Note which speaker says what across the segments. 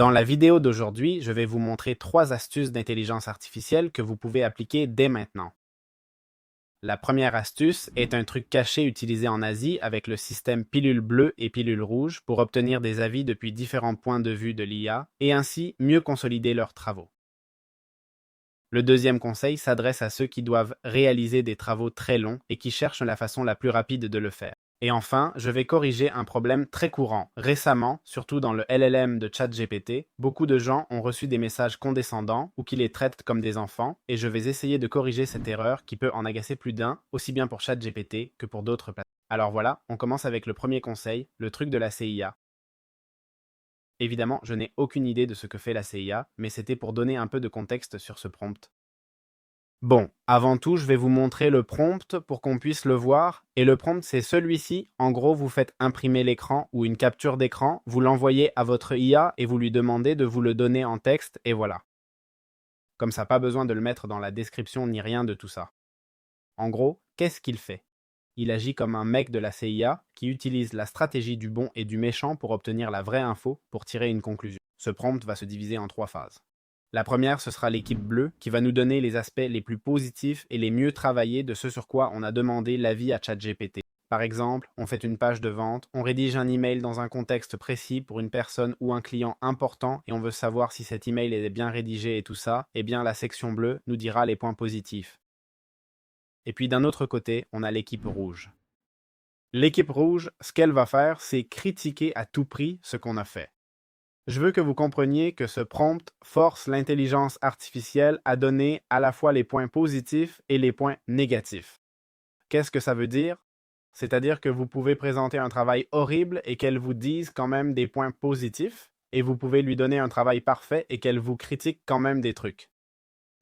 Speaker 1: Dans la vidéo d'aujourd'hui, je vais vous montrer 3 astuces d'intelligence artificielle que vous pouvez appliquer dès maintenant. La première astuce est un truc caché utilisé en Asie avec le système pilule bleue et pilule rouge pour obtenir des avis depuis différents points de vue de l'IA et ainsi mieux consolider leurs travaux. Le deuxième conseil s'adresse à ceux qui doivent réaliser des travaux très longs et qui cherchent la façon la plus rapide de le faire. Et enfin, je vais corriger un problème très courant. Récemment, surtout dans le LLM de ChatGPT, beaucoup de gens ont reçu des messages condescendants ou qui les traitent comme des enfants, et je vais essayer de corriger cette erreur qui peut en agacer plus d'un, aussi bien pour ChatGPT que pour d'autres plateformes. Alors voilà, on commence avec le premier conseil, le truc de la CIA. Évidemment, je n'ai aucune idée de ce que fait la CIA, mais c'était pour donner un peu de contexte sur ce prompt. Bon, avant tout, je vais vous montrer le prompt pour qu'on puisse le voir. Et le prompt, c'est celui-ci. En gros, vous faites imprimer l'écran ou une capture d'écran, vous l'envoyez à votre IA et vous lui demandez de vous le donner en texte, et voilà. Comme ça, pas besoin de le mettre dans la description ni rien de tout ça. En gros, qu'est-ce qu'il fait? Il agit comme un mec de la CIA qui utilise la stratégie du bon et du méchant pour obtenir la vraie info pour tirer une conclusion. Ce prompt va se diviser en 3 phases. La première, ce sera l'équipe bleue qui va nous donner les aspects les plus positifs et les mieux travaillés de ce sur quoi on a demandé l'avis à ChatGPT. Par exemple, on fait une page de vente, on rédige un email dans un contexte précis pour une personne ou un client important et on veut savoir si cet email est bien rédigé et tout ça, eh bien la section bleue nous dira les points positifs. Et puis d'un autre côté, on a l'équipe rouge. L'équipe rouge, ce qu'elle va faire, c'est critiquer à tout prix ce qu'on a fait. Je veux que vous compreniez que ce prompt force l'intelligence artificielle à donner à la fois les points positifs et les points négatifs. Qu'est-ce que ça veut dire? C'est-à-dire que vous pouvez présenter un travail horrible et qu'elle vous dise quand même des points positifs, et vous pouvez lui donner un travail parfait et qu'elle vous critique quand même des trucs.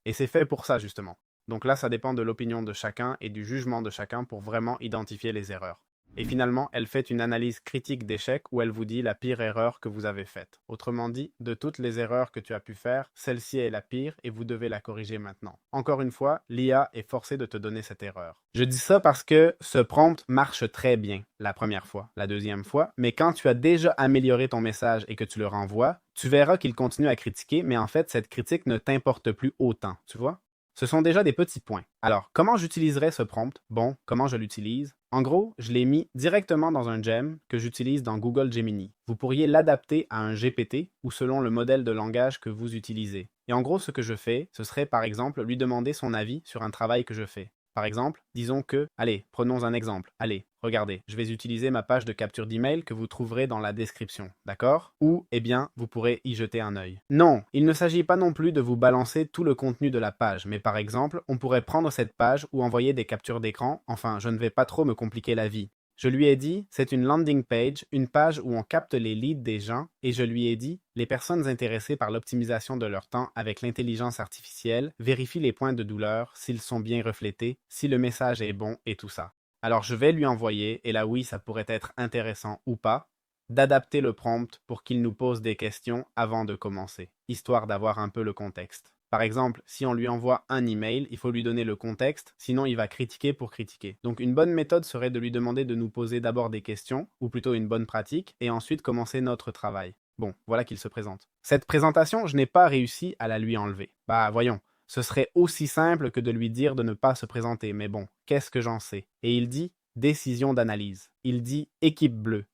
Speaker 1: Et c'est fait pour ça, justement. Donc là, ça dépend de l'opinion de chacun et du jugement de chacun pour vraiment identifier les erreurs. Et finalement, elle fait une analyse critique d'échec où elle vous dit la pire erreur que vous avez faite. Autrement dit, de toutes les erreurs que tu as pu faire, celle-ci est la pire et vous devez la corriger maintenant. Encore une fois, l'IA est forcée de te donner cette erreur. Je dis ça parce que ce prompt marche très bien la première fois, la deuxième fois, mais quand tu as déjà amélioré ton message et que tu le renvoies, tu verras qu'il continue à critiquer, mais en fait, cette critique ne t'importe plus autant, tu vois? Ce sont déjà des petits points. Alors, comment j'utiliserai ce prompt? Bon, comment je l'utilise? En gros, je l'ai mis directement dans un gem que j'utilise dans Google Gemini. Vous pourriez l'adapter à un GPT ou selon le modèle de langage que vous utilisez. Et en gros, ce que je fais, ce serait par exemple lui demander son avis sur un travail que je fais. Par exemple, disons que, allez, prenons un exemple. Allez, regardez, je vais utiliser ma page de capture d'email que vous trouverez dans la description, d'accord? Ou, eh bien, vous pourrez y jeter un œil. Non, il ne s'agit pas non plus de vous balancer tout le contenu de la page, mais par exemple, on pourrait prendre cette page ou envoyer des captures d'écran, enfin, je ne vais pas trop me compliquer la vie. Je lui ai dit, c'est une landing page, une page où on capte les leads des gens, et je lui ai dit, les personnes intéressées par l'optimisation de leur temps avec l'intelligence artificielle vérifient les points de douleur, s'ils sont bien reflétés, si le message est bon et tout ça. Alors je vais lui envoyer, et là oui, ça pourrait être intéressant ou pas, d'adapter le prompt pour qu'il nous pose des questions avant de commencer, histoire d'avoir un peu le contexte. Par exemple, si on lui envoie un email, il faut lui donner le contexte, sinon il va critiquer pour critiquer. Donc une bonne méthode serait de lui demander de nous poser d'abord des questions, ou plutôt une bonne pratique, et ensuite commencer notre travail. Bon, voilà qu'il se présente. Cette présentation, je n'ai pas réussi à la lui enlever. Bah voyons, ce serait aussi simple que de lui dire de ne pas se présenter, mais bon, qu'est-ce que j'en sais? Et il dit décision d'analyse. Il dit équipe bleue.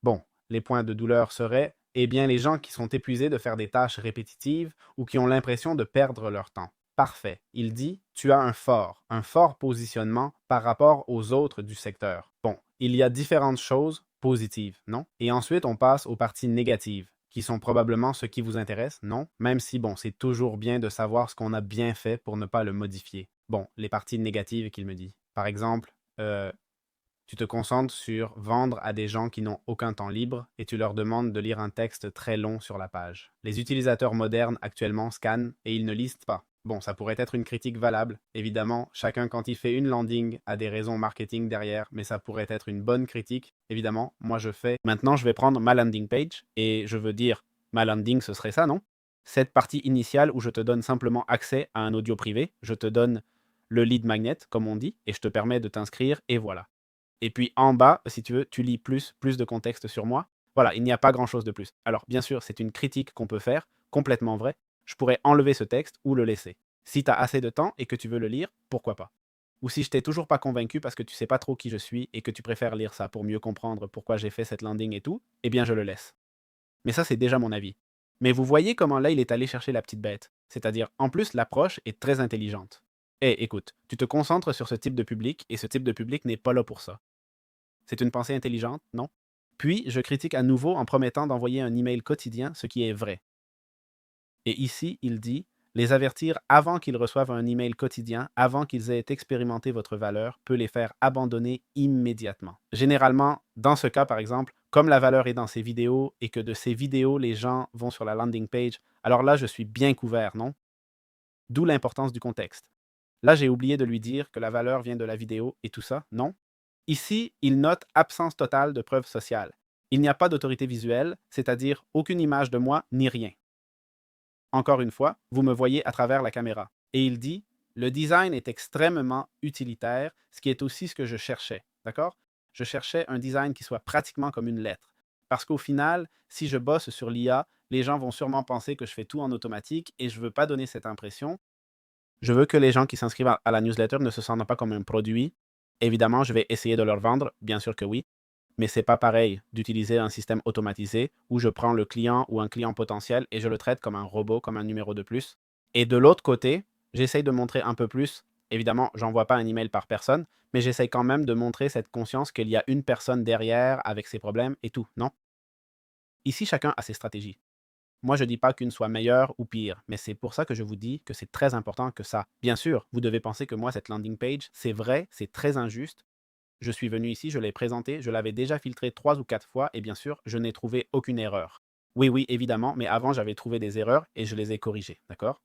Speaker 1: Bon, les points de douleur seraient, eh bien, les gens qui sont épuisés de faire des tâches répétitives ou qui ont l'impression de perdre leur temps. Parfait. Il dit, tu as un fort positionnement par rapport aux autres du secteur. Bon, il y a différentes choses positives, non? Et ensuite, on passe aux parties négatives, qui sont probablement ce qui vous intéresse, non? Même si, bon, c'est toujours bien de savoir ce qu'on a bien fait pour ne pas le modifier. Bon, les parties négatives qu'il me dit. Par exemple, tu te concentres sur vendre à des gens qui n'ont aucun temps libre et tu leur demandes de lire un texte très long sur la page. Les utilisateurs modernes actuellement scannent et ils ne lisent pas. Bon, ça pourrait être une critique valable. Évidemment, chacun quand il fait une landing a des raisons marketing derrière, mais ça pourrait être une bonne critique. Évidemment, moi je fais... Maintenant, je vais prendre ma landing page et je veux dire, ma landing, ce serait ça, non? Cette partie initiale où je te donne simplement accès à un audio privé, je te donne le lead magnet, comme on dit, et je te permets de t'inscrire et voilà. Et puis en bas, si tu veux, tu lis plus de contexte sur moi. Voilà, il n'y a pas grand-chose de plus. Alors, bien sûr, c'est une critique qu'on peut faire, complètement vrai. Je pourrais enlever ce texte ou le laisser. Si tu as assez de temps et que tu veux le lire, pourquoi pas. Ou si je t'ai toujours pas convaincu parce que tu sais pas trop qui je suis et que tu préfères lire ça pour mieux comprendre pourquoi j'ai fait cette landing et tout, eh bien je le laisse. Mais ça, c'est déjà mon avis. Mais vous voyez comment là, il est allé chercher la petite bête. C'est-à-dire, en plus, l'approche est très intelligente. Eh, écoute, tu te concentres sur ce type de public et ce type de public n'est pas là pour ça. C'est une pensée intelligente, non? Puis, je critique à nouveau en promettant d'envoyer un email quotidien, ce qui est vrai. Et ici, il dit les avertir avant qu'ils reçoivent un email quotidien, avant qu'ils aient expérimenté votre valeur, peut les faire abandonner immédiatement. Généralement, dans ce cas, par exemple, comme la valeur est dans ces vidéos et que de ces vidéos, les gens vont sur la landing page, alors là, je suis bien couvert, non? D'où l'importance du contexte. Là, j'ai oublié de lui dire que la valeur vient de la vidéo et tout ça, non? Ici, il note absence totale de preuves sociales. Il n'y a pas d'autorité visuelle, c'est-à-dire aucune image de moi ni rien. Encore une fois, vous me voyez à travers la caméra. Et il dit, le design est extrêmement utilitaire, ce qui est aussi ce que je cherchais. D'accord? Je cherchais un design qui soit pratiquement comme une lettre. Parce qu'au final, si je bosse sur l'IA, les gens vont sûrement penser que je fais tout en automatique et je ne veux pas donner cette impression. Je veux que les gens qui s'inscrivent à la newsletter ne se sentent pas comme un produit. Évidemment, je vais essayer de leur vendre, bien sûr que oui, mais c'est pas pareil d'utiliser un système automatisé où je prends le client ou un client potentiel et je le traite comme un robot, comme un numéro de plus. Et de l'autre côté, j'essaye de montrer un peu plus. Évidemment, j'envoie pas un email par personne, mais j'essaye quand même de montrer cette conscience qu'il y a une personne derrière avec ses problèmes et tout, non? Ici, chacun a ses stratégies. Moi, je ne dis pas qu'une soit meilleure ou pire, mais c'est pour ça que je vous dis que c'est très important que ça. Bien sûr, vous devez penser que moi, cette landing page, c'est vrai, c'est très injuste. Je suis venu ici, je l'ai présenté, je l'avais déjà filtré 3 ou 4 fois et bien sûr, je n'ai trouvé aucune erreur. Oui, oui, évidemment, mais avant, j'avais trouvé des erreurs et je les ai corrigées, d'accord?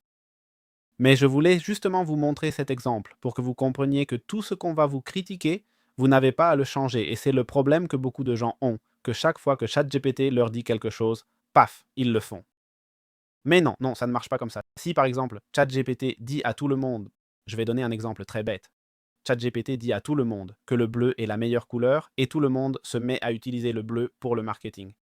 Speaker 1: Mais je voulais justement vous montrer cet exemple pour que vous compreniez que tout ce qu'on va vous critiquer, vous n'avez pas à le changer et c'est le problème que beaucoup de gens ont, que chaque fois que ChatGPT leur dit quelque chose, paf, ils le font. Mais non, non, ça ne marche pas comme ça. Si par exemple, ChatGPT dit à tout le monde, je vais donner un exemple très bête, ChatGPT dit à tout le monde que le bleu est la meilleure couleur et tout le monde se met à utiliser le bleu pour le marketing.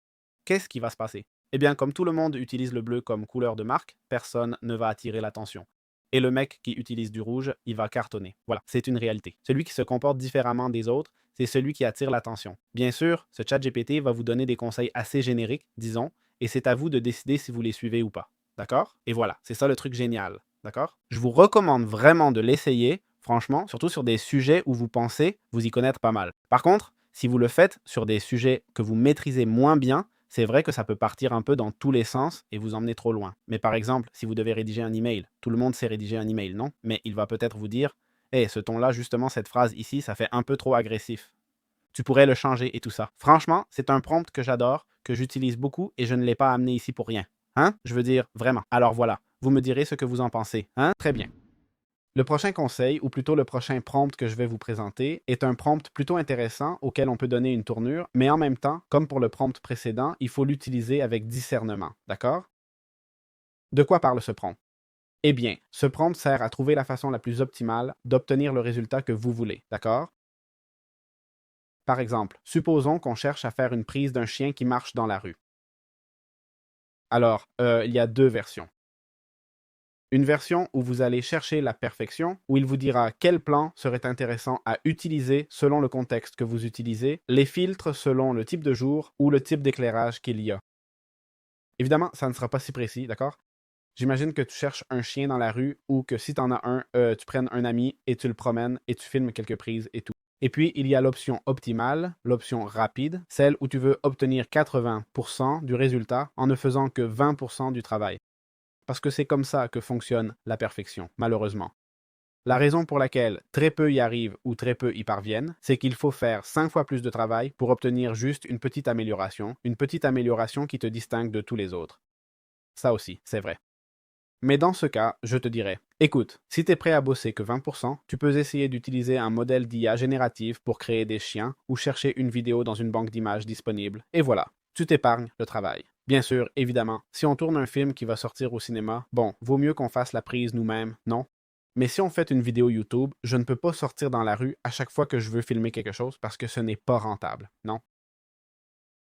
Speaker 1: Qu'est-ce qui va se passer? Eh bien, comme tout le monde utilise le bleu comme couleur de marque, personne ne va attirer l'attention. Et le mec qui utilise du rouge, il va cartonner. Voilà, c'est une réalité. Celui qui se comporte différemment des autres, c'est celui qui attire l'attention. Bien sûr, ce ChatGPT va vous donner des conseils assez génériques, disons, et c'est à vous de décider si vous les suivez ou pas. D'accord? Et voilà, c'est ça le truc génial. D'accord? Je vous recommande vraiment de l'essayer, franchement, surtout sur des sujets où vous pensez vous y connaître pas mal. Par contre, si vous le faites sur des sujets que vous maîtrisez moins bien, c'est vrai que ça peut partir un peu dans tous les sens et vous emmener trop loin. Mais par exemple, si vous devez rédiger un email, tout le monde sait rédiger un email, non? Mais il va peut-être vous dire, hé, ce ton-là, justement, cette phrase ici, ça fait un peu trop agressif. Tu pourrais le changer et tout ça. Franchement, c'est un prompt que j'adore, que j'utilise beaucoup et je ne l'ai pas amené ici pour rien. Hein? Je veux dire, vraiment. Alors voilà, vous me direz ce que vous en pensez. Hein? Très bien. Le prochain conseil, ou plutôt le prochain prompt que je vais vous présenter, est un prompt plutôt intéressant auquel on peut donner une tournure, mais en même temps, comme pour le prompt précédent, il faut l'utiliser avec discernement. D'accord? De quoi parle ce prompt? Eh bien, ce prompt sert à trouver la façon la plus optimale d'obtenir le résultat que vous voulez. D'accord? Par exemple, supposons qu'on cherche à faire une prise d'un chien qui marche dans la rue. Alors, il y a deux versions. Une version où vous allez chercher la perfection, où il vous dira quel plan serait intéressant à utiliser selon le contexte que vous utilisez, les filtres selon le type de jour ou le type d'éclairage qu'il y a. Évidemment, ça ne sera pas si précis, d'accord? J'imagine que tu cherches un chien dans la rue ou que si tu en as un, tu prennes un ami et tu le promènes et tu filmes quelques prises et tout. Et puis, il y a l'option optimale, l'option rapide, celle où tu veux obtenir 80% du résultat en ne faisant que 20% du travail. Parce que c'est comme ça que fonctionne la perfection, malheureusement. La raison pour laquelle très peu y arrivent ou très peu y parviennent, c'est qu'il faut faire 5 fois plus de travail pour obtenir juste une petite amélioration qui te distingue de tous les autres. Ça aussi, c'est vrai. Mais dans ce cas, je te dirais, écoute, si tu es prêt à bosser que 20%, tu peux essayer d'utiliser un modèle d'IA générative pour créer des chiens ou chercher une vidéo dans une banque d'images disponible. Et voilà, tu t'épargnes le travail. Bien sûr, évidemment, si on tourne un film qui va sortir au cinéma, bon, vaut mieux qu'on fasse la prise nous-mêmes, non? Mais si on fait une vidéo YouTube, je ne peux pas sortir dans la rue à chaque fois que je veux filmer quelque chose parce que ce n'est pas rentable, non?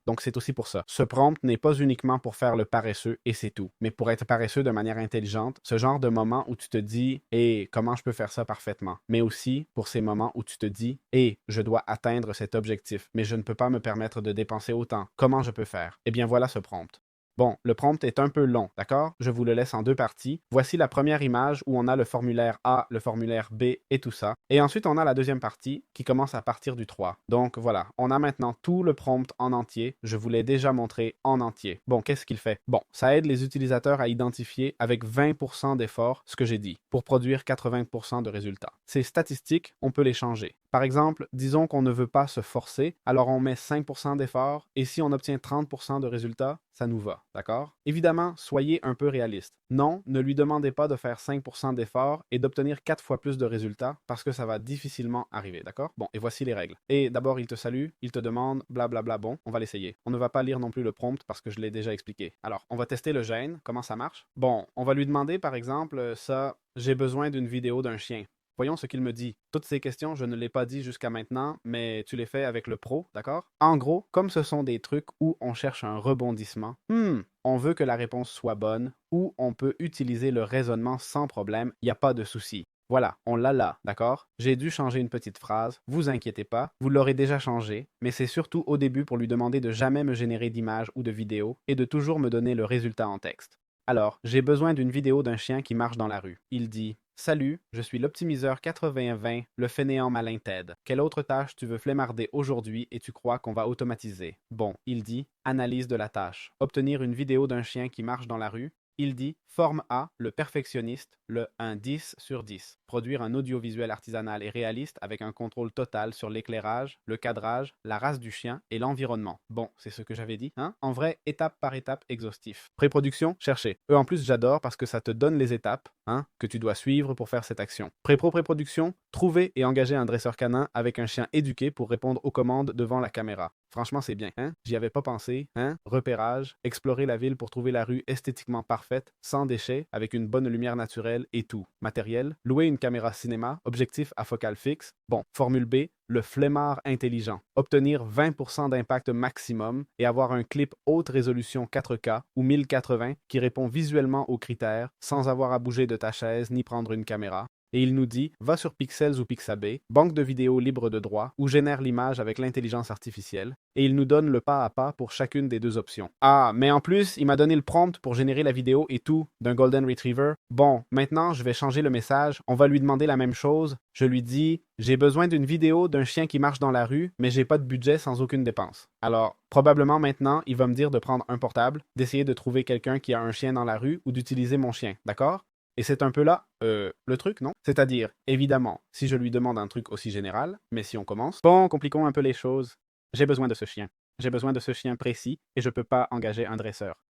Speaker 1: Donc c'est aussi pour ça. Ce prompt n'est pas uniquement pour faire le paresseux et c'est tout, mais pour être paresseux de manière intelligente, ce genre de moment où tu te dis « comment je peux faire ça parfaitement ?» Mais aussi pour ces moments où tu te dis « je dois atteindre cet objectif, mais je ne peux pas me permettre de dépenser autant. Comment je peux faire? » Eh bien voilà ce prompt. Bon, le prompt est un peu long, d'accord? Je vous le laisse en deux parties. Voici la première image où on a le formulaire A, le formulaire B et tout ça. Et ensuite, on a la deuxième partie qui commence à partir du 3. Donc voilà, on a maintenant tout le prompt en entier. Je vous l'ai déjà montré en entier. Bon, qu'est-ce qu'il fait? Bon, ça aide les utilisateurs à identifier avec 20% d'effort ce que j'ai dit pour produire 80% de résultats. Ces statistiques, on peut les changer. Par exemple, disons qu'on ne veut pas se forcer, alors on met 5% d'effort et si on obtient 30% de résultats, ça nous va, d'accord? Évidemment, soyez un peu réaliste. Non, ne lui demandez pas de faire 5% d'effort et d'obtenir 4 fois plus de résultats parce que ça va difficilement arriver, d'accord? Bon, et voici les règles. Et d'abord, il te salue, il te demande, blablabla, bon, on va l'essayer. On ne va pas lire non plus le prompt parce que je l'ai déjà expliqué. Alors, on va tester le gène, comment ça marche? Bon, on va lui demander par exemple ça, j'ai besoin d'une vidéo d'un chien. Voyons ce qu'il me dit. Toutes ces questions, je ne l'ai pas dit jusqu'à maintenant, mais tu les fais avec le pro, d'accord? En gros, comme ce sont des trucs où on cherche un rebondissement, on veut que la réponse soit bonne, ou on peut utiliser le raisonnement sans problème, il n'y a pas de souci. Voilà, on l'a là, d'accord? J'ai dû changer une petite phrase, vous inquiétez pas, vous l'aurez déjà changé, mais c'est surtout au début pour lui demander de jamais me générer d'images ou de vidéos et de toujours me donner le résultat en texte. Alors, j'ai besoin d'une vidéo d'un chien qui marche dans la rue. Il dit Salut, je suis l'optimiseur 8020, le fainéant malin Ted. Quelle autre tâche tu veux flemmarder aujourd'hui et tu crois qu'on va automatiser? Bon, il dit Analyse de la tâche. Obtenir une vidéo d'un chien qui marche dans la rue. Il dit Forme A, le perfectionniste, le 1 10 sur 10. Produire un audiovisuel artisanal et réaliste avec un contrôle total sur l'éclairage, le cadrage, la race du chien et l'environnement. Bon, c'est ce que j'avais dit, hein? En vrai, étape par étape exhaustif. Pré-production, cherchez. En plus, j'adore parce que ça te donne les étapes, hein, que tu dois suivre pour faire cette action. Pré-production, trouver et engager un dresseur canin avec un chien éduqué pour répondre aux commandes devant la caméra. Franchement, c'est bien, hein? J'y avais pas pensé, hein? Repérage, explorer la ville pour trouver la rue esthétiquement parfaite, sans déchets, avec une bonne lumière naturelle et tout. Matériel, louer une caméra cinéma, objectif à focale fixe. Bon, formule B, le flemmard intelligent. Obtenir 20% d'impact maximum et avoir un clip haute résolution 4K ou 1080 qui répond visuellement aux critères sans avoir à bouger de ta chaise ni prendre une caméra. Et il nous dit, va sur Pixels ou Pixabay, banque de vidéos libre de droit, ou génère l'image avec l'intelligence artificielle, et il nous donne le pas à pas pour chacune des deux options. Ah, mais en plus, il m'a donné le prompt pour générer la vidéo et tout, d'un Golden Retriever. Bon, maintenant, je vais changer le message, on va lui demander la même chose. Je lui dis, j'ai besoin d'une vidéo d'un chien qui marche dans la rue, mais j'ai pas de budget sans aucune dépense. Alors, probablement maintenant, il va me dire de prendre un portable, d'essayer de trouver quelqu'un qui a un chien dans la rue ou d'utiliser mon chien, d'accord? Et c'est un peu là, le truc, non? C'est-à-dire, évidemment, si je lui demande un truc aussi général, mais si on commence, bon, compliquons un peu les choses. J'ai besoin de ce chien. J'ai besoin de ce chien précis et je peux pas engager un dresseur.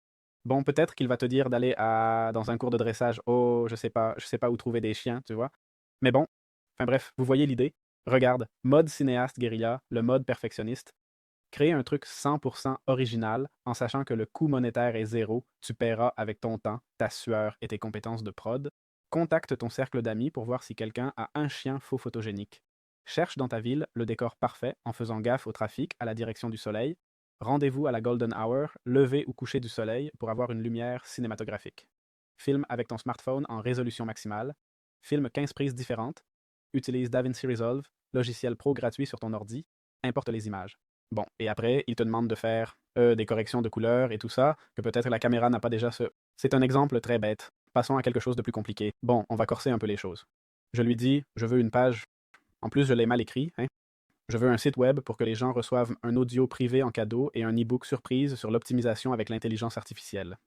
Speaker 1: Bon, peut-être qu'il va te dire d'aller dans un cours de dressage. Oh, je sais pas où trouver des chiens, tu vois. Mais bon, enfin bref, vous voyez l'idée? Regarde, mode cinéaste guérilla, le mode perfectionniste. Créer un truc 100% original en sachant que le coût monétaire est zéro, tu paieras avec ton temps, ta sueur et tes compétences de prod. Contacte ton cercle d'amis pour voir si quelqu'un a un chien faux photogénique. Cherche dans ta ville le décor parfait en faisant gaffe au trafic à la direction du soleil. Rendez-vous à la golden hour, lever ou coucher du soleil pour avoir une lumière cinématographique. Filme avec ton smartphone en résolution maximale. Filme 15 prises différentes. Utilise DaVinci Resolve, logiciel pro gratuit sur ton ordi. Importe les images. Bon, et après, il te demande de faire des corrections de couleurs et tout ça, que peut-être la caméra n'a pas déjà ce... C'est un exemple très bête. Passons à quelque chose de plus compliqué. Bon, on va corser un peu les choses. Je lui dis, je veux une page... En plus, je l'ai mal écrit, hein. Je veux un site web pour que les gens reçoivent un audio privé en cadeau et un e-book surprise sur l'optimisation avec l'intelligence artificielle.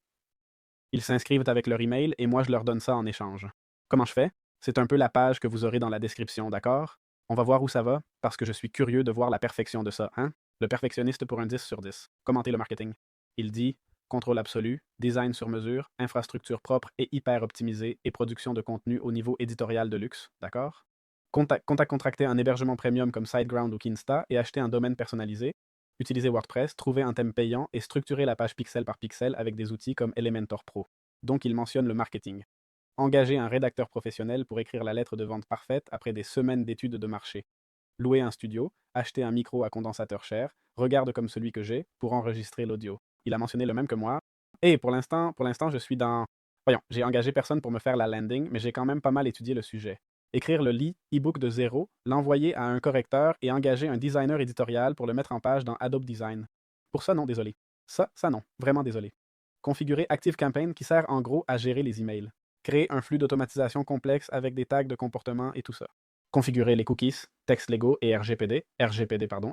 Speaker 1: Ils s'inscrivent avec leur email et moi je leur donne ça en échange. Comment je fais? C'est un peu la page que vous aurez dans la description, d'accord? On va voir où ça va, parce que je suis curieux de voir la perfection de ça, hein? Le perfectionniste pour un 10 sur 10. Commentez le marketing. Il dit contrôle absolu, design sur mesure, infrastructure propre et hyper optimisée et production de contenu au niveau éditorial de luxe, d'accord? Contracter un hébergement premium comme SiteGround ou Kinsta et acheter un domaine personnalisé. Utiliser WordPress, trouver un thème payant et structurer la page pixel par pixel avec des outils comme Elementor Pro. Donc il mentionne le marketing. Engager un rédacteur professionnel pour écrire la lettre de vente parfaite après des semaines d'études de marché. louer un studio, acheter un micro à condensateur cher, regarde comme celui que j'ai, pour enregistrer l'audio. Il a mentionné le même que moi. Et pour l'instant, je suis dans... Voyons, j'ai engagé personne pour me faire la landing, mais j'ai quand même pas mal étudié le sujet. Écrire le e-book de zéro, l'envoyer à un correcteur et engager un designer éditorial pour le mettre en page dans Adobe Design. Pour ça, non, désolé. Ça non, vraiment désolé. Configurer ActiveCampaign qui sert en gros à gérer les emails. Créer un flux d'automatisation complexe avec des tags de comportement et tout ça. Configurer les cookies, textes légaux et RGPD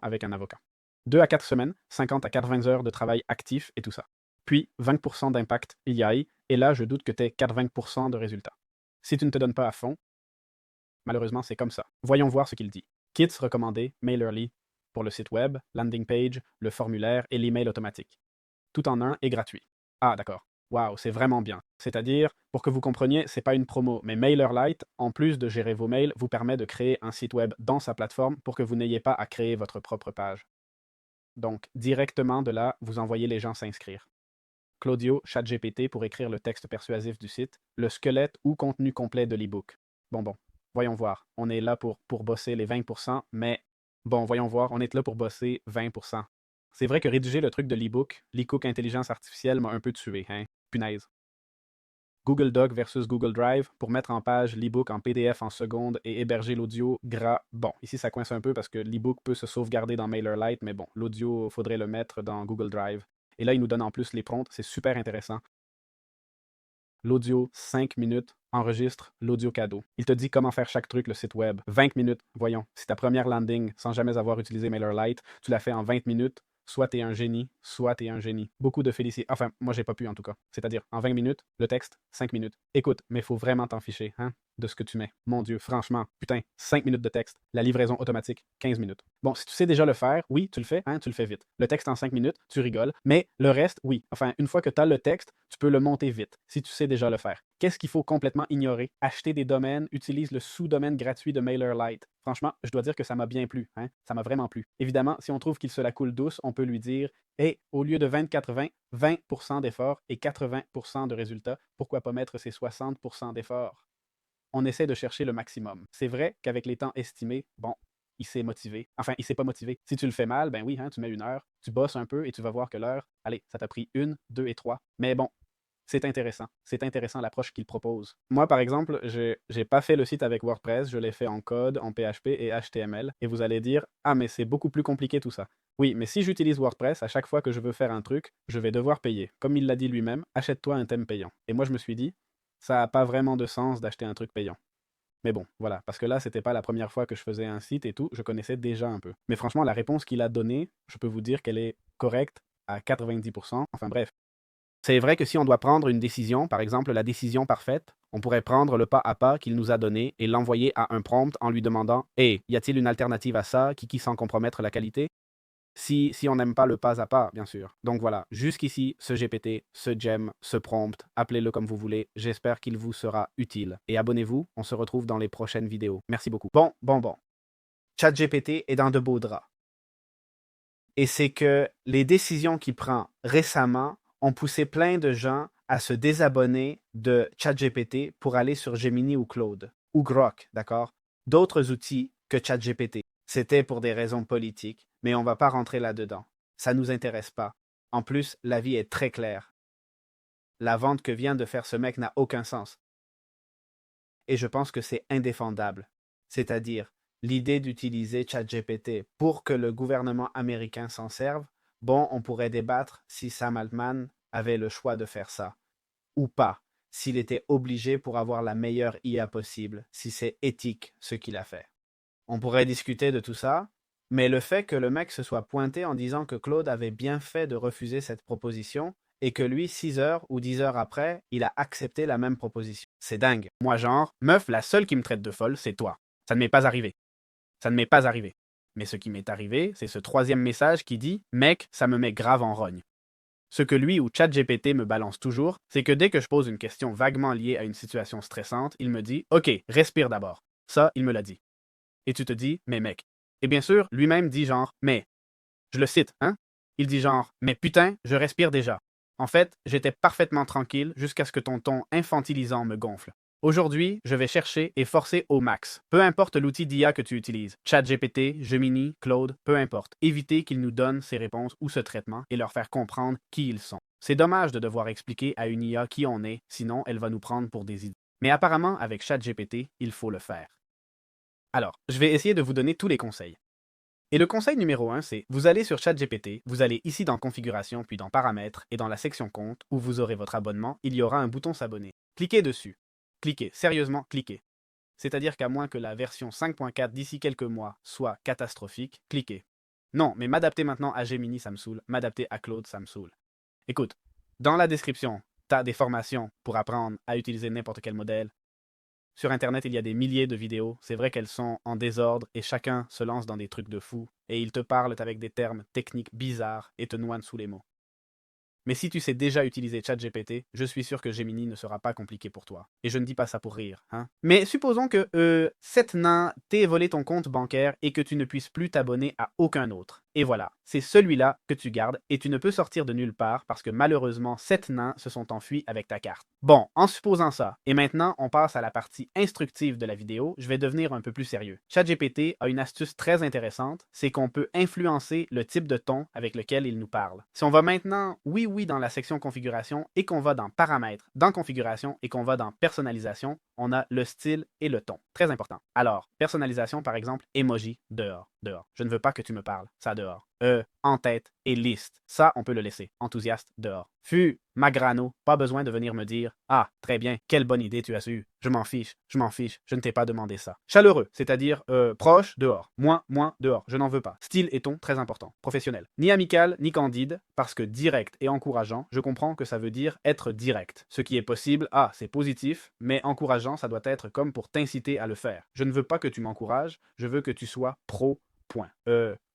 Speaker 1: avec un avocat. 2 à 4 semaines, 50 à 80 heures de travail actif et tout ça. Puis 20% d'impact EI, et là je doute que tu aies 80% de résultats. Si tu ne te donnes pas à fond, malheureusement c'est comme ça. Voyons voir ce qu'il dit. Kits recommandés, Mailerly, pour le site web, landing page, le formulaire et l'email automatique. Tout en un et gratuit. Ah d'accord. Waouh, c'est vraiment bien. C'est-à-dire, pour que vous compreniez, c'est pas une promo, mais MailerLite, en plus de gérer vos mails, vous permet de créer un site web dans sa plateforme pour que vous n'ayez pas à créer votre propre page. Donc, directement de là, vous envoyez les gens s'inscrire. Claudio, ChatGPT pour écrire le texte persuasif du site, le squelette ou contenu complet de l'e-book. Bon, voyons voir. On est là pour bosser les 20%, mais bon, voyons voir, on est là pour bosser 20%. C'est vrai que rédiger le truc de l'e-book intelligence artificielle m'a un peu tué, hein? Punaise. Google Doc versus Google Drive pour mettre en page l'e-book en PDF en secondes et héberger l'audio gras. Bon, ici ça coince un peu parce que l'e-book peut se sauvegarder dans MailerLite, mais bon, l'audio, faudrait le mettre dans Google Drive. Et là, il nous donne en plus les prompts, c'est super intéressant. L'audio, 5 minutes, enregistre l'audio cadeau. Il te dit comment faire chaque truc, le site web. 20 minutes, voyons. Si ta première landing, sans jamais avoir utilisé MailerLite, tu l'as fait en 20 minutes, soit t'es un génie, soit t'es un génie. Beaucoup de félicitations. Enfin, moi, j'ai pas pu en tout cas. C'est-à-dire, en 20 minutes, le texte, 5 minutes. Écoute, mais faut vraiment t'en ficher, hein, de ce que tu mets. Mon Dieu, franchement, putain, 5 minutes de texte. La livraison automatique, 15 minutes. Bon, si tu sais déjà le faire, oui, tu le fais, hein, tu le fais vite. Le texte en 5 minutes, tu rigoles. Mais le reste, oui. Enfin, une fois que tu as le texte, tu peux le monter vite, si tu sais déjà le faire. Qu'est-ce qu'il faut complètement ignorer? Acheter des domaines, utilise le sous-domaine gratuit de MailerLite. Franchement, je dois dire que ça m'a bien plu, hein? Ça m'a vraiment plu. Évidemment, si on trouve qu'il se la coule douce, on peut lui dire hey, au lieu de 24-20, 20% d'efforts et 80% de résultats, pourquoi pas mettre ces 60% d'efforts? On essaie de chercher le maximum. C'est vrai qu'avec les temps estimés, bon, il s'est motivé. Enfin, il s'est pas motivé. Si tu le fais mal, ben oui, hein, tu mets 1 heure, tu bosses un peu et tu vas voir que l'heure, allez, ça t'a pris 1, 2 et 3. Mais bon, c'est intéressant. C'est intéressant l'approche qu'il propose. Moi, par exemple, j'ai pas fait le site avec WordPress, je l'ai fait en code, en PHP et HTML. Et vous allez dire, ah, mais c'est beaucoup plus compliqué tout ça. Oui, mais si j'utilise WordPress, à chaque fois que je veux faire un truc, je vais devoir payer. Comme il l'a dit lui-même, achète-toi un thème payant. Et moi, je me suis dit, ça n'a pas vraiment de sens d'acheter un truc payant. Mais bon, voilà, parce que là, c'était pas la première fois que je faisais un site et tout, je connaissais déjà un peu. Mais franchement, la réponse qu'il a donnée, je peux vous dire qu'elle est correcte à 90%. Enfin bref. C'est vrai que si on doit prendre une décision, par exemple la décision parfaite, on pourrait prendre le pas à pas qu'il nous a donné et l'envoyer à un prompt en lui demandant hey, y a-t-il une alternative à ça qui sans compromettre la qualité? Si on n'aime pas le pas à pas, bien sûr. Donc voilà, jusqu'ici, ce GPT, ce gem, ce prompt, appelez-le comme vous voulez, j'espère qu'il vous sera utile. Et abonnez-vous, on se retrouve dans les prochaines vidéos. Merci beaucoup. Bon. ChatGPT est dans de beaux draps. Et c'est que les décisions qu'il prend récemment ont poussé plein de gens à se désabonner de ChatGPT pour aller sur Gemini ou Claude, ou Grok, d'accord? D'autres outils que ChatGPT. C'était pour des raisons politiques, mais on ne va pas rentrer là-dedans. Ça ne nous intéresse pas. En plus, la vie est très claire. La vente que vient de faire ce mec n'a aucun sens. Et je pense que c'est indéfendable. C'est-à-dire, l'idée d'utiliser ChatGPT pour que le gouvernement américain s'en serve, bon, on pourrait débattre si Sam Altman avait le choix de faire ça, ou pas, s'il était obligé pour avoir la meilleure IA possible, si c'est éthique ce qu'il a fait. On pourrait discuter de tout ça, mais le fait que le mec se soit pointé en disant que Claude avait bien fait de refuser cette proposition, et que lui, 6 heures ou 10 heures après, il a accepté la même proposition. C'est dingue. Moi, genre, meuf, la seule qui me traite de folle, c'est toi. Ça ne m'est pas arrivé. Ça ne m'est pas arrivé. Mais ce qui m'est arrivé, c'est ce troisième message qui dit « Mec, ça me met grave en rogne ». Ce que lui ou ChatGPT me balance toujours, c'est que dès que je pose une question vaguement liée à une situation stressante, il me dit « Ok, respire d'abord ». Ça, il me l'a dit. Et tu te dis « Mais mec ». Et bien sûr, lui-même dit genre « Mais ». Je le cite, hein? Il dit genre « Mais putain, je respire déjà ». En fait, j'étais parfaitement tranquille jusqu'à ce que ton ton infantilisant me gonfle. Aujourd'hui, je vais chercher et forcer au max. Peu importe l'outil d'IA que tu utilises, ChatGPT, Gemini, Claude, peu importe. Éviter qu'ils nous donnent ces réponses ou ce traitement et leur faire comprendre qui ils sont. C'est dommage de devoir expliquer à une IA qui on est, sinon elle va nous prendre pour des idiots. Mais apparemment, avec ChatGPT, il faut le faire. Alors, je vais essayer de vous donner tous les conseils. Et le conseil numéro 1, c'est vous allez sur ChatGPT, vous allez ici dans Configuration, puis dans Paramètres, et dans la section Compte, où vous aurez votre abonnement, il y aura un bouton S'abonner. Cliquez dessus. Cliquez, sérieusement, cliquez. C'est-à-dire qu'à moins que la version 5.4 d'ici quelques mois soit catastrophique, cliquez. Non, mais m'adapter maintenant à Gemini, ça me saoule. M'adapter à Claude, ça me saoule. Écoute, dans la description, tu as des formations pour apprendre à utiliser n'importe quel modèle. Sur Internet, il y a des milliers de vidéos. C'est vrai qu'elles sont en désordre et chacun se lance dans des trucs de fou. Et ils te parlent avec des termes techniques bizarres et te noient sous les mots. Mais si tu sais déjà utiliser ChatGPT, je suis sûr que Gemini ne sera pas compliqué pour toi. Et je ne dis pas ça pour rire, hein. Mais supposons que cette nain t'ait volé ton compte bancaire et que tu ne puisses plus t'abonner à aucun autre. Et voilà, c'est celui-là que tu gardes et tu ne peux sortir de nulle part parce que malheureusement, 7 nains se sont enfuis avec ta carte. Bon, en supposant ça, et maintenant on passe à la partie instructive de la vidéo, je vais devenir un peu plus sérieux. ChatGPT a une astuce très intéressante, c'est qu'on peut influencer le type de ton avec lequel il nous parle. Si on va maintenant, oui, dans la section configuration et qu'on va dans paramètres, dans configuration et qu'on va dans personnalisation, on a le style et le ton. Très important. Alors, personnalisation, par exemple, emoji, dehors, dehors. Je ne veux pas que tu me parles, ça dehors. En tête et liste. Ça, on peut le laisser. Enthousiaste, dehors. Magrano, pas besoin de venir me dire ah, très bien, quelle bonne idée tu as eue. Je m'en fiche, je ne t'ai pas demandé ça. Chaleureux, c'est-à-dire proche, dehors. Moins, dehors. Je n'en veux pas. Style et ton, très important. Professionnel. Ni amical, ni candide, parce que direct et encourageant, je comprends que ça veut dire être direct. Ce qui est possible, c'est positif, mais encourageant, ça doit être comme pour t'inciter à le faire. Je ne veux pas que tu m'encourages, je veux que tu sois pro. Point.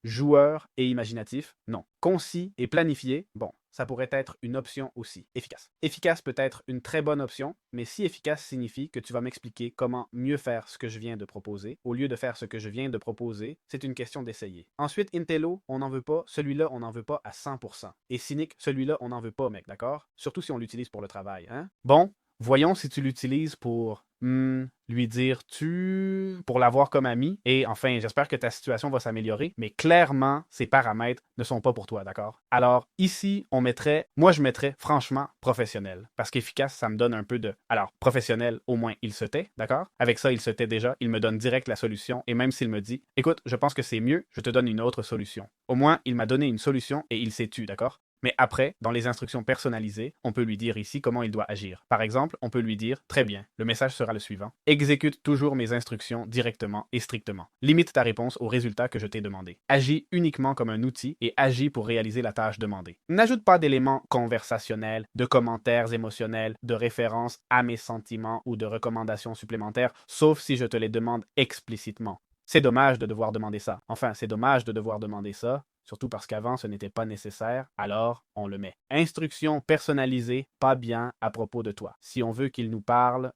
Speaker 1: Joueur et imaginatif, non. Concis et planifié, bon, ça pourrait être une option aussi. Efficace. Efficace peut être une très bonne option, mais si efficace signifie que tu vas m'expliquer comment mieux faire ce que je viens de proposer, au lieu de faire ce que je viens de proposer, c'est une question d'essayer. Ensuite, Intello, on n'en veut pas, celui-là, on n'en veut pas à 100%. Et cynique, celui-là, on n'en veut pas, mec, d'accord? Surtout si on l'utilise pour le travail, hein? Bon, voyons si tu l'utilises pour lui dire tu pour l'avoir comme ami. Et enfin, j'espère que ta situation va s'améliorer, mais clairement, ces paramètres ne sont pas pour toi, d'accord? Alors, ici, moi je mettrais franchement professionnel, parce qu'efficace, ça me donne un peu de... Alors, professionnel, au moins, il se tait, d'accord? Avec ça, il se tait déjà, il me donne direct la solution, et même s'il me dit, écoute, je pense que c'est mieux, je te donne une autre solution. Au moins, il m'a donné une solution et il s'est tu, d'accord? Mais après, dans les instructions personnalisées, on peut lui dire ici comment il doit agir. Par exemple, on peut lui dire très bien, le message sera le suivant. Exécute toujours mes instructions directement et strictement. Limite ta réponse au résultat que je t'ai demandé. Agis uniquement comme un outil et agis pour réaliser la tâche demandée. N'ajoute pas d'éléments conversationnels, de commentaires émotionnels, de références à mes sentiments ou de recommandations supplémentaires, sauf si je te les demande explicitement. C'est dommage de devoir demander ça. Enfin, c'est dommage de devoir demander ça, surtout parce qu'avant ce n'était pas nécessaire, alors on le met. Instruction personnalisée, pas bien à propos de toi. Si on veut qu'il nous parle,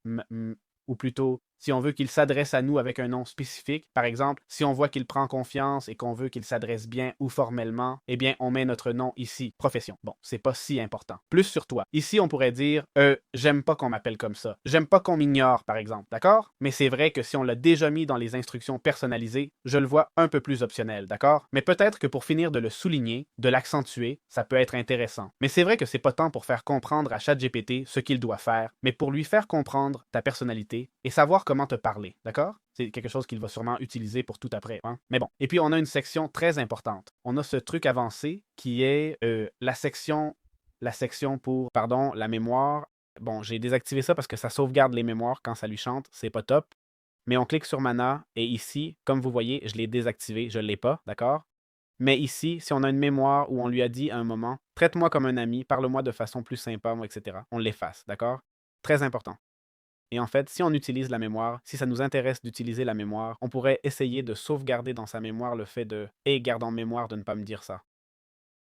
Speaker 1: ou plutôt si on veut qu'il s'adresse à nous avec un nom spécifique, par exemple, si on voit qu'il prend confiance et qu'on veut qu'il s'adresse bien ou formellement, eh bien, on met notre nom ici, profession. Bon, c'est pas si important. Plus sur toi. Ici, on pourrait dire, j'aime pas qu'on m'appelle comme ça. J'aime pas qu'on m'ignore, par exemple, d'accord? Mais c'est vrai que si on l'a déjà mis dans les instructions personnalisées, je le vois un peu plus optionnel, d'accord? Mais peut-être que pour finir de le souligner, de l'accentuer, ça peut être intéressant. Mais c'est vrai que c'est pas tant pour faire comprendre à ChatGPT ce qu'il doit faire, mais pour lui faire comprendre ta personnalité et savoir comment te parler, d'accord? C'est quelque chose qu'il va sûrement utiliser pour tout après, hein? Mais bon. Et puis, on a une section très importante. On a ce truc avancé qui est la section pour, pardon, la mémoire. Bon, j'ai désactivé ça parce que ça sauvegarde les mémoires quand ça lui chante. C'est pas top. Mais on clique sur Mana et ici, comme vous voyez, je l'ai désactivé. Je ne l'ai pas, d'accord? Mais ici, si on a une mémoire où on lui a dit à un moment, traite-moi comme un ami, parle-moi de façon plus sympa, etc., on l'efface, d'accord? Très important. Et en fait, si on utilise la mémoire, si ça nous intéresse d'utiliser la mémoire, on pourrait essayer de sauvegarder dans sa mémoire le fait de hey, garde en mémoire de ne pas me dire ça.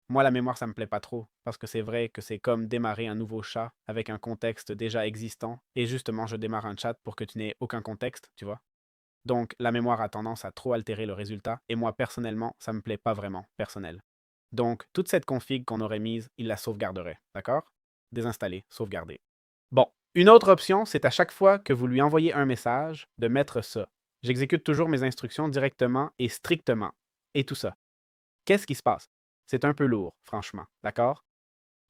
Speaker 1: Moi, la mémoire, ça me plaît pas trop, parce que c'est vrai que c'est comme démarrer un nouveau chat avec un contexte déjà existant, et justement, je démarre un chat pour que tu n'aies aucun contexte, tu vois. Donc, la mémoire a tendance à trop altérer le résultat, et moi, personnellement, ça me plaît pas vraiment, personnel. Donc, toute cette config qu'on aurait mise, il la sauvegarderait, d'accord? Désinstaller, sauvegarder. Bon, Une autre option, c'est à chaque fois que vous lui envoyez un message, de mettre ça. J'exécute toujours mes instructions directement et strictement. Et tout ça. Qu'est-ce qui se passe? C'est un peu lourd, franchement, d'accord?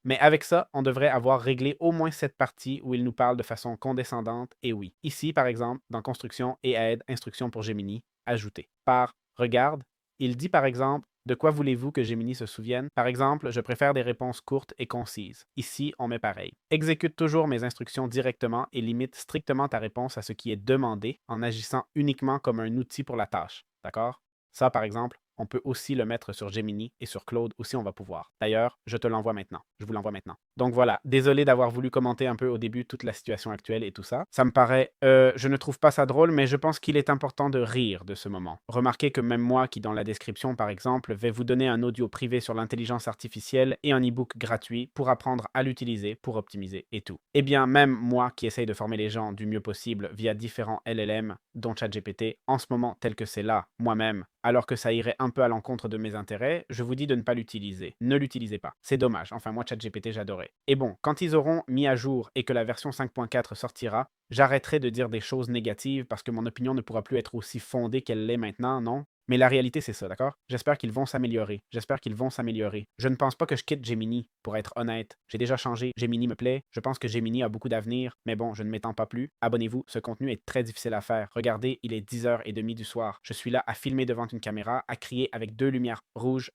Speaker 1: Mais avec ça, on devrait avoir réglé au moins cette partie où il nous parle de façon condescendante et oui. Ici, par exemple, dans Construction et aide, Instruction pour Gemini, ajouter. Par Regarde, il dit par exemple de quoi voulez-vous que Gemini se souvienne? Par exemple, je préfère des réponses courtes et concises. Ici, on met pareil. Exécute toujours mes instructions directement et limite strictement ta réponse à ce qui est demandé en agissant uniquement comme un outil pour la tâche. D'accord? Ça, par exemple, on peut aussi le mettre sur Gemini et sur Claude aussi, on va pouvoir. D'ailleurs, je te l'envoie maintenant. Je vous l'envoie maintenant. Donc voilà, désolé d'avoir voulu commenter un peu au début toute la situation actuelle et tout ça. Ça me paraît, je ne trouve pas ça drôle, mais je pense qu'il est important de rire de ce moment. Remarquez que même moi, qui dans la description par exemple, vais vous donner un audio privé sur l'intelligence artificielle et un e-book gratuit pour apprendre à l'utiliser, pour optimiser et tout. Eh bien, même moi qui essaye de former les gens du mieux possible via différents LLM, dont ChatGPT, en ce moment tel que c'est là, moi-même, alors que ça irait un peu à l'encontre de mes intérêts, je vous dis de ne pas l'utiliser. Ne l'utilisez pas. C'est dommage. Enfin, moi, ChatGPT, j'adorais. Et bon, quand ils auront mis à jour et que la version 5.4 sortira, j'arrêterai de dire des choses négatives parce que mon opinion ne pourra plus être aussi fondée qu'elle l'est maintenant, non? Mais la réalité, c'est ça, d'accord? J'espère qu'ils vont s'améliorer. J'espère qu'ils vont s'améliorer. Je ne pense pas que je quitte Gemini, pour être honnête. J'ai déjà changé. Gemini me plaît. Je pense que Gemini a beaucoup d'avenir. Mais bon, je ne m'étends pas plus. Abonnez-vous. Ce contenu est très difficile à faire. Regardez, il est 10h30 du soir. Je suis là à filmer devant une caméra, à crier avec deux lumières rouges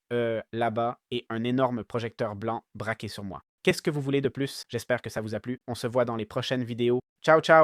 Speaker 1: là-bas et un énorme projecteur blanc braqué sur moi. Qu'est-ce que vous voulez de plus? J'espère que ça vous a plu. On se voit dans les prochaines vidéos. Ciao, ciao!